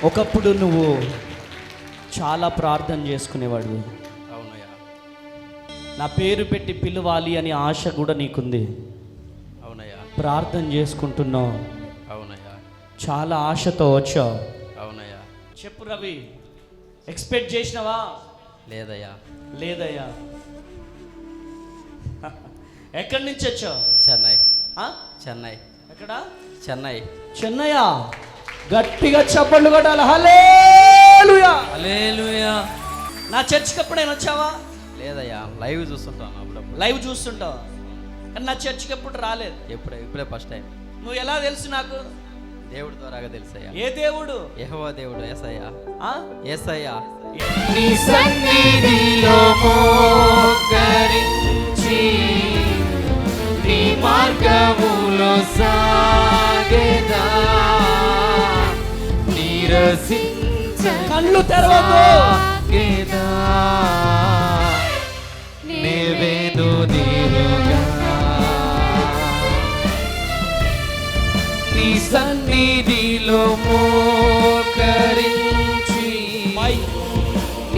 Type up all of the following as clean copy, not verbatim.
ఒకప్పుడు నువ్వు చాలా ప్రార్థన చేసుకునేవాడు. అవునయ్యా. నా పేరు పెట్టి పిలవాలి అనే ఆశ కూడా నీకుంది. అవునయ్యా. ప్రార్థన చేసుకుంటున్నావు. అవునయ్యా. చాలా ఆశతో వచ్చావు. అవునయ్యా. చెప్పు రవి, ఎక్స్పెక్ట్ చేసినావా? లేదయ్యా. లేదయ్యా. ఎక్కడి నుంచి వచ్చావు? చెన్నై. చెన్నై. ఎక్కడ? చెన్నై. చెన్నయ్యా. గట్టిగా చప్పట్లు కొట్టాలి. హల్లెలూయా. హల్లెలూయా. నా చర్చికి ఎప్పుడైనా వచ్చావా? లేదయ్యా, లైవ్ చూస్తుంటాను అప్పుడప్పుడు. లైవ్ చూస్తుంటావు కానీ నా చర్చికి ఎప్పుడు రాలేదు. ఇప్పుడే ఫస్ట్ టైం. నువ్వు ఎలా తెలుసు నాకు? దేవుడి ద్వారాగా తెలుసయ్యా. ఏ దేవుడు? యెహోవా దేవుడు. యేసయ్యా. యేసయ్యా. నీ సన్నిధిలో మోకరించి నీ మార్గములో సాగేదా, నీరసించ కళ్ళు తెరవద్దు. సాగేదా, నీవేను నీరుగా నీ సన్నిధిలో మోకరించి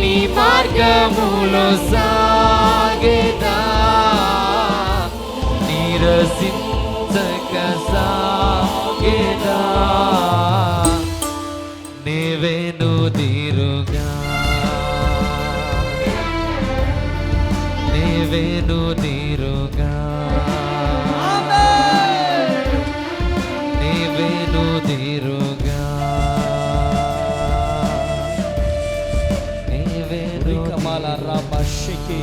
నీ మార్గములో సాగేదా, నీరసించక సాగేదా, నీవేను దీరుగా, నీవేను దీరుగా, నీవేను దీరుగా, నీవేను కమాల రాబషికి.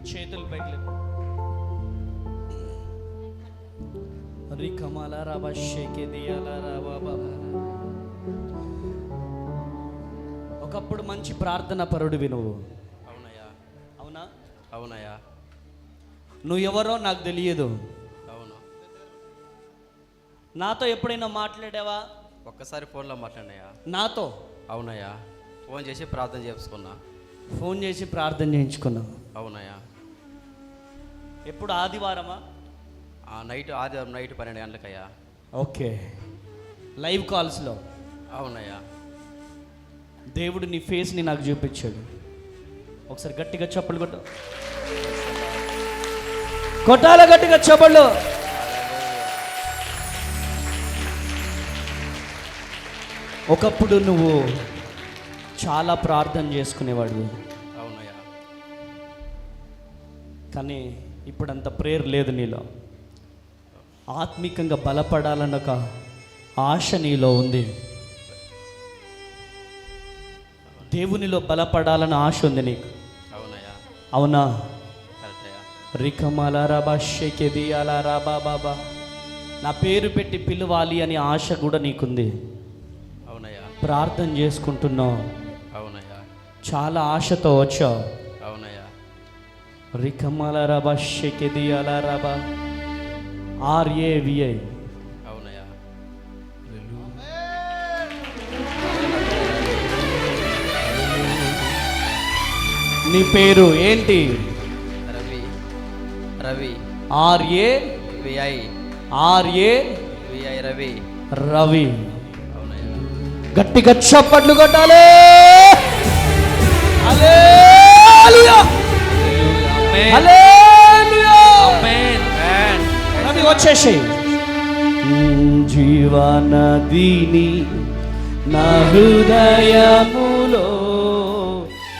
చేతులు పైకి లేపు. రికమాల రాబషికి దియాల రాబాబా. ఒకప్పుడు మంచి ప్రార్థన పరుడివి నువ్వు. అవునయ్యా. అవునా? అవునయ్యా. నువ్వు ఎవరో నాకు తెలియదు. అవును. నాతో ఎప్పుడైనా మాట్లాడావా? ఒక్కసారి ఫోన్లో మాట్లాడినయ్యా. నాతో? అవునయ్యా. ఫోన్ చేసి ప్రార్థన చేసుకున్నా. ఫోన్ చేసి ప్రార్థన చేయించుకున్నావు. అవునయ్యా. ఎప్పుడు? ఆదివారమా? ఆదివారం నైట్ 12 గంటలకయ్యా. ఓకే. లైవ్ కాల్స్లో? అవునయ్యా. దేవుడు నీ ఫేస్ని నాకు చూపించాడు. ఒకసారి గట్టిగా చప్పట్లు కొట్టాల గట్టిగా చప్పట్లు. ఒకప్పుడు నువ్వు చాలా ప్రార్థన చేసుకునేవాడు. అవునయ్యా. కానీ ఇప్పుడంత ప్రేయర్ లేదు నీలో. ఆత్మికంగా బలపడాలన్న ఒక ఆశ నీలో ఉంది. దేవునిలో బలపడాలన్న ఆశ ఉంది నీకు. అవునయ్యా. అవునా? కరెక్టయ్యా. రికమలరాబాషేకేది అలారాబా బాబా. నా పేరు పెట్టి పిలవాలి అనే ఆశ కూడా నీకుంది. అవునయ్యా. ప్రార్థన చేసుకుంటున్నావు. అవునయ్యా. చాలా ఆశతో వచ్చావు. అవునయ్యా. రికమలరాబాషేకేది అలారాబా. RAVI. అవునయ్యా. నీ పేరు ఏంటి? రవి. రవి. RAVI. రవి. రవి. అవునయ్యా. గట్టిగా చప్పట్లు కొట్టాలి. హల్లెలూయా. హల్లెలూయా. రవి వచ్చేసి. జీవనదిని నా హృదయములో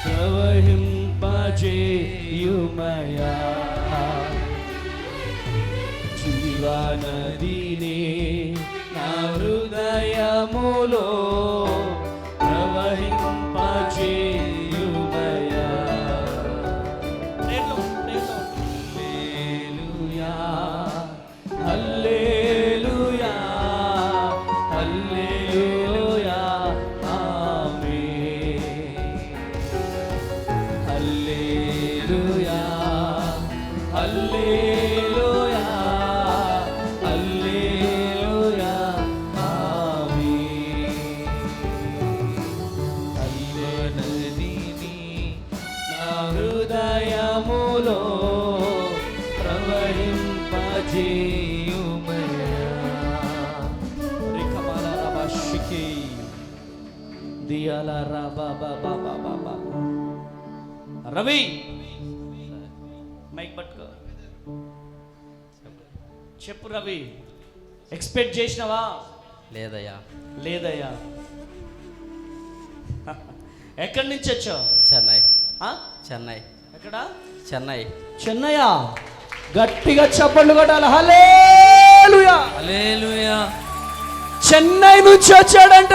ప్రవహింపజేయుమయా. జీవనదిని నా హృదయములో ప్రవహింపజేయుమయా. హల్లెలూయా. హల్లెలూయా. హల్లెలూయా. ఆమేన్. దియాల రా బాబా బాబా బాబా. రవి మైక్ పట్టుకో. చెప్పు రవి, ఎక్స్పెక్ట్ చేసినవా? లేదయ్యా. లేదయ్యా. ఎక్కడి నుంచి వచ్చావు? చెన్నై. ఆ? చెన్నై. ఎక్కడ? చెన్నై. చెన్నయ్యా. గట్టిగా చప్పట్లు కొట్టాలి. హల్లెలూయా. హల్లెలూయా. చెన్నై నుంచి వచ్చాడంట.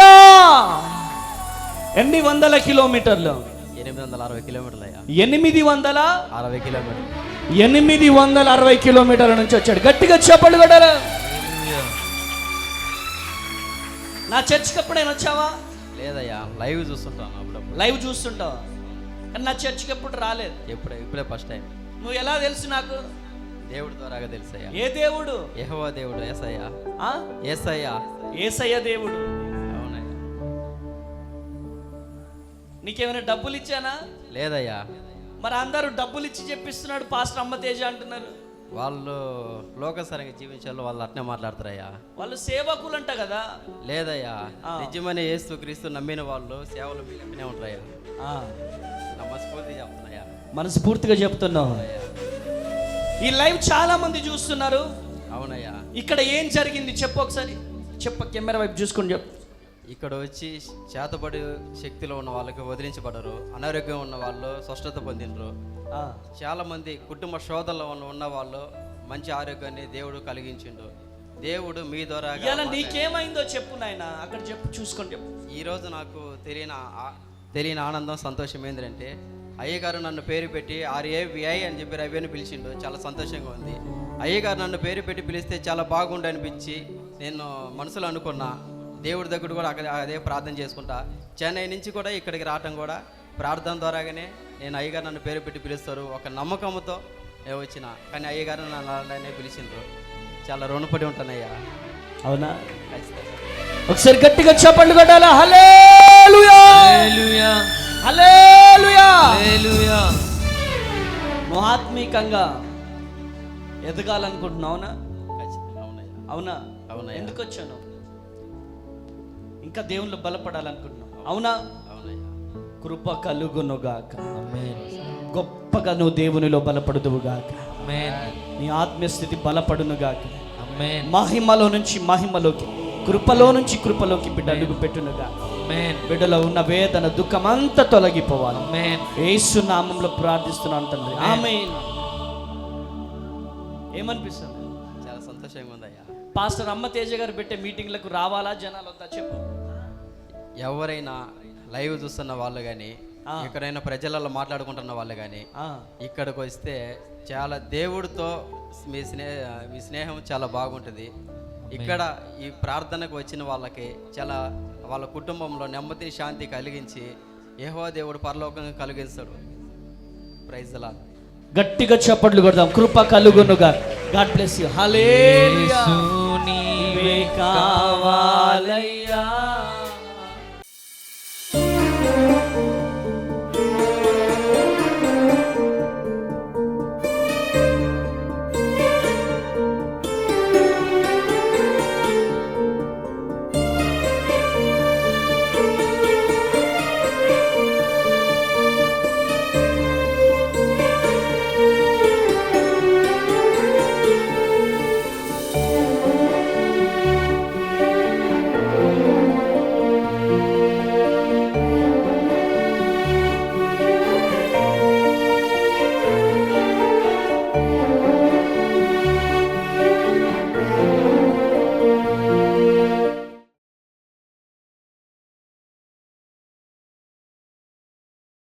ఎన్ని వందల కిలోమీటర్లు? 860 కిలోమీటర్లు అయ్యా. 860 కిలోమీటర్లు. 860 కిలోమీటర్ల నుంచి వచ్చాడు. గట్టిగా చప్పట్లు కొట్టాలి. హల్లెలూయా. నా చర్చికి ఎప్పుడైనా వచ్చావా? లేదయ్యా, లైవ్ చూస్తుంటాను అప్పుడప్పుడు. లైవ్ చూస్తుంటావా? కానీ నా చర్చికి ఎప్పుడు రాలేదు. ఇప్పుడే ఫస్ట్ టైం. నువ్వు ఎలా తెలుసు నాకు? దేవుడి ద్వారాగా తెలుసయ్యా. ఏ దేవుడు? యెహోవా దేవుడు. యేసయ్యా. ఆ? యేసయ్యా. యేసయ్య దేవుడు. అవునయ్యా. నీకేమైనా డబ్బులు ఇచ్చానా? లేదయ్యా. మరి అందరూ డబ్బులు ఇచ్చి చెప్పిస్తున్నాడు పాస్టర్ అమ్మ తేజ అంటున్నారు. వాళ్ళు లోకసరంగా జీవించాలో వాళ్ళు అట్నే మాట్లాడతారయ్యా. వాళ్ళు సేవకులంట కదా. లేదయ్యా, నిజమైన యేసు క్రీస్తు నమ్మిన వాళ్ళు సేవలు మీనే ఉంటారయ్యా. మనస్ఫూర్తిగా చెప్తున్నాయా. మనస్ఫూర్తిగా చెప్తున్నావు. ఈ లైవ్ చాలా మంది చూస్తున్నారు. అవునయ్యా. ఇక్కడ ఏం జరిగింది చెప్పు ఒకసారి. చెప్ప, కెమెరా వైపు చూసుకొని చెప్పు. ఇక్కడ వచ్చి చేతబడి శక్తిలో ఉన్న వాళ్ళకి వదిలించబడరు, అనారోగ్యం ఉన్న వాళ్ళు స్వస్థత పొందినరు. చాలా మంది కుటుంబ శోధనలో ఉన్న వాళ్ళు మంచి ఆరోగ్యాన్ని దేవుడు కలిగించిండు. దేవుడు మీ ద్వారా. నీకేమైందో చెప్పు నాయన, అక్కడ చెప్పు, చూసుకొని చెప్పు. ఈరోజు నాకు తెలియని ఆనందం, సంతోషం ఏంటంటే అయ్యగారు నన్ను పేరు పెట్టి RAVI అని చెప్పి రవి అని పిలిచిండు. చాలా సంతోషంగా ఉంది. అయ్యగారు నన్ను పేరు పెట్టి పిలిస్తే చాలా బాగుండు అనిపించి నేను మనసులో అనుకున్నా. దేవుడి దగ్గర కూడా అదే ప్రార్థన చేసుకుంటా. చెన్నై నుంచి కూడా ఇక్కడికి రావటం కూడా ప్రార్థన ద్వారాగానే. నేను అయ్యగారు నన్ను పేరు పెట్టి పిలుస్తారు ఒక నమ్మకంతో నేను వచ్చిన. కానీ అయ్యగారు నన్ను అలానే పిలిచిండ్రు. చాలా రుణపడి ఉంటానయ్యా. అవునా? ఖచ్చితంగా. ఒకసారి గట్టిగా చప్పట్లు కొట్టాలి. హల్లెలూయా. హల్లెలూయా. హల్లెలూయా. హల్లెలూయా. నువ్వు ఆత్మీకంగా ఎదగాలనుకుంటున్నావునా? ఖచ్చితంగా. అవునయ్యా. అవునా? అవునయ్యా. ఎందుకు వచ్చాను? ఇంకా దేవుళ్ళు బలపడాలనుకుంటున్నావు. అవునా? అవునయ్యా. కృప కలుగునుగాక. ఆమేన్. గొప్పగా నువ్వు దేవునిలో బలపడుదువుగాక. ఆమేన్. నీ ఆత్మీయస్థితి బలపడునుగాక. ఆమేన్. మహిమలో నుంచి మహిమలోకి, కృపలో నుంచి కృపలోకి బిడ్డ అడుగు పెట్టునుగాక. ఆమేన్. బిడ్డలో ఉన్న వేదన, దుఃఖం అంతా తొలగిపోవాలి. ఆమేన్. యేసు నామములో ప్రార్థిస్తున్నాను తండ్రి. ఆమేన్. ఏమనిపిస్తుంది? చాలా సంతోషంగా ఉందయ్యా. పాస్టర్ అమ్మ తేజ గారు పెట్టే మీటింగ్లకు రావాలా జనాలు వద్దా చెప్పు. ఎవరైనా లైవ్ చూస్తున్న వాళ్ళు కానీ, ఎక్కడైనా ప్రజలలో మాట్లాడుకుంటున్న వాళ్ళు కానీ ఇక్కడికి వస్తే చాలా దేవుడితో మీ స్నేహం చాలా బాగుంటుంది. ఇక్కడ ఈ ప్రార్థనకు వచ్చిన వాళ్ళకి చాలా వాళ్ళ కుటుంబంలో నెమ్మది, శాంతి కలిగించి యెహోవా దేవుడు పరలోకంగా కలిగిస్తాడు. Praise the Lord. గట్టిగా చప్పట్లు కొడదాం. కృప కలుగునుగా. God bless you. Hallelujah. Yesu నీవే కావాలయ్యా.